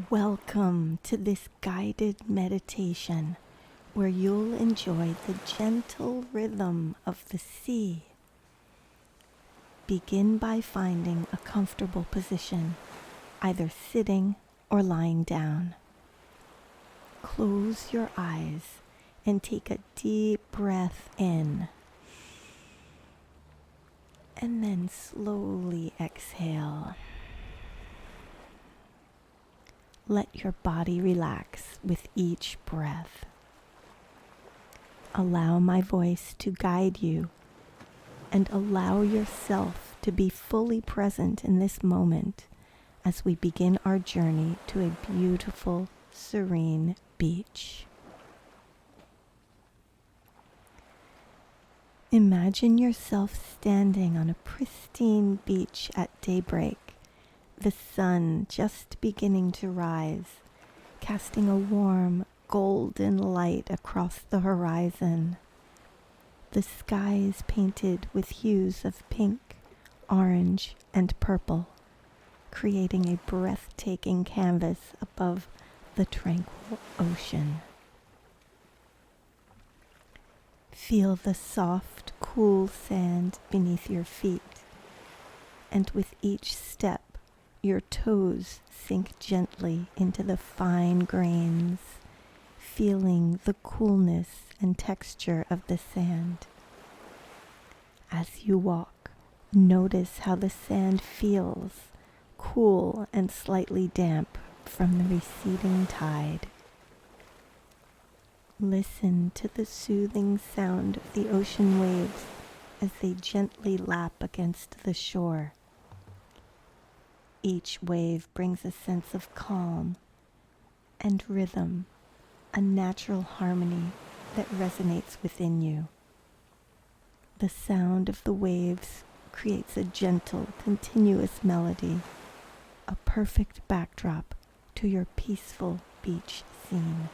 Welcome to this guided meditation where you'll enjoy the gentle rhythm of the sea. Begin by finding a comfortable position, either sitting or lying down. Close your eyes and take a deep breath in, and then slowly exhale. Let your body relax with each breath. Allow my voice to guide you and allow yourself to be fully present in this moment as we begin our journey to a beautiful, serene beach. Imagine yourself standing on a pristine beach at daybreak, the sun just beginning to rise, casting a warm, golden light across the horizon. The sky is painted with hues of pink, orange, and purple, creating a breathtaking canvas above the tranquil ocean. Feel the soft, cool sand beneath your feet, and with each step, your toes sink gently into the fine grains, feeling the coolness and texture of the sand. As you walk, notice how the sand feels, cool and slightly damp from the receding tide. Listen to the soothing sound of the ocean waves as they gently lap against the shore. Each wave brings a sense of calm and rhythm, a natural harmony that resonates within you. The sound of the waves creates a gentle, continuous melody, a perfect backdrop to your peaceful beach scene.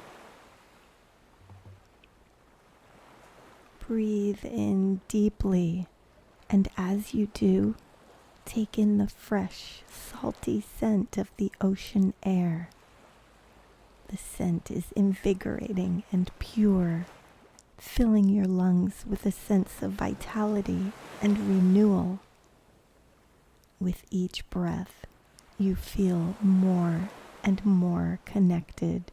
Breathe in deeply, and as you do, take in the fresh, salty scent of the ocean air. The scent is invigorating and pure, filling your lungs with a sense of vitality and renewal. With each breath, you feel more and more connected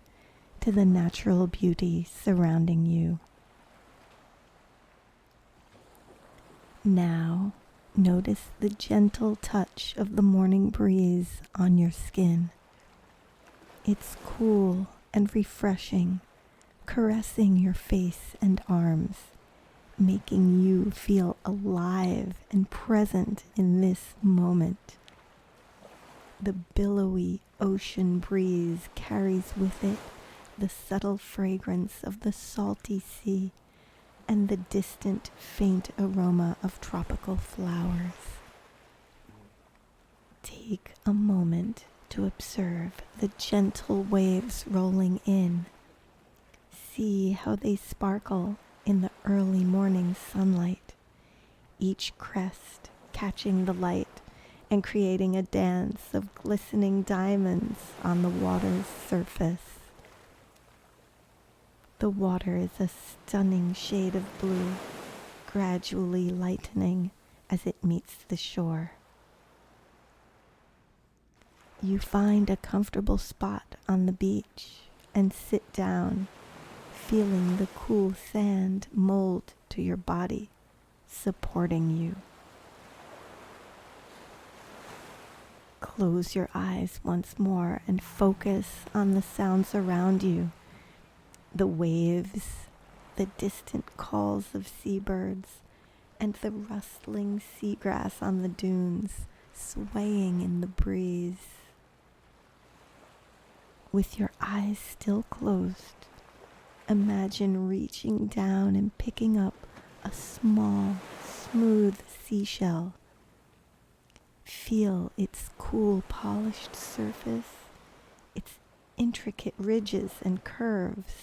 to the natural beauty surrounding you. Now, notice the gentle touch of the morning breeze on your skin. It's cool and refreshing, caressing your face and arms, making you feel alive and present in this moment. The billowy ocean breeze carries with it the subtle fragrance of the salty sea and the distant, faint aroma of tropical flowers. Take a moment to observe the gentle waves rolling in. See how they sparkle in the early morning sunlight, each crest catching the light and creating a dance of glistening diamonds on the water's surface. The water is a stunning shade of blue, gradually lightening as it meets the shore. You find a comfortable spot on the beach and sit down, feeling the cool sand mold to your body, supporting you. Close your eyes once more and focus on the sounds around you. The waves, the distant calls of seabirds, and the rustling seagrass on the dunes, swaying in the breeze. With your eyes still closed, imagine reaching down and picking up a small, smooth seashell. Feel its cool, polished surface, its intricate ridges and curves.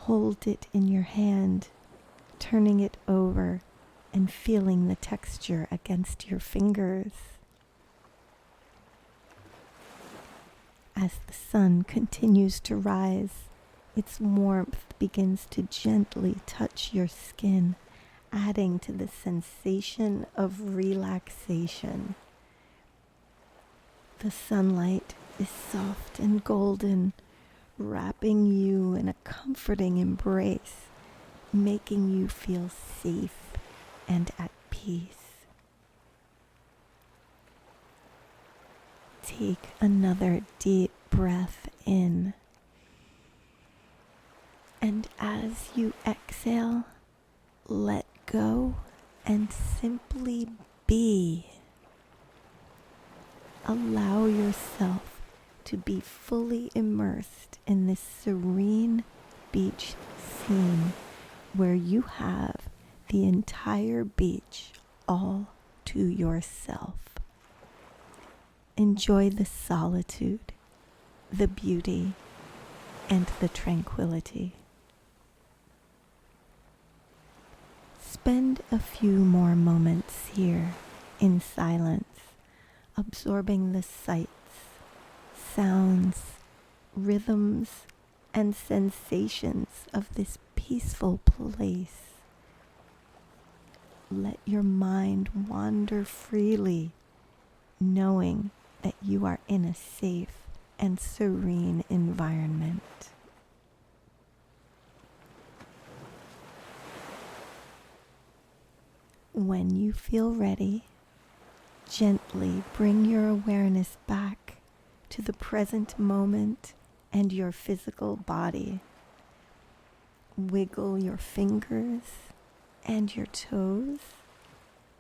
Hold it in your hand, turning it over and feeling the texture against your fingers. As the sun continues to rise, its warmth begins to gently touch your skin, adding to the sensation of relaxation. The sunlight is soft and golden, wrapping you in a comforting embrace, making you feel safe and at peace. Take another deep breath in, and as you exhale, let go and simply be. Allow yourself to be fully immersed in this serene beach scene where you have the entire beach all to yourself. Enjoy the solitude, the beauty, and the tranquility. Spend a few more moments here in silence, absorbing the sights, sounds, rhythms, and sensations of this peaceful place. Let your mind wander freely, knowing that you are in a safe and serene environment. When you feel ready, gently bring your awareness back to the present moment and your physical body. Wiggle your fingers and your toes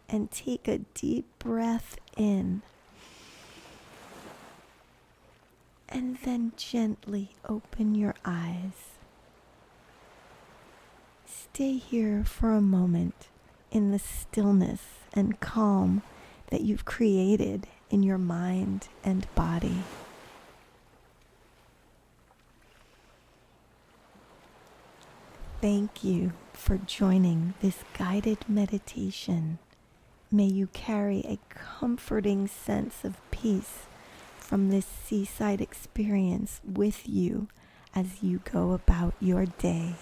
and take a deep breath in. And then gently open your eyes. Stay here for a moment in the stillness and calm that you've created in your mind and body. Thank you for joining this guided meditation. May you carry a comforting sense of peace from this seaside experience with you as you go about your day.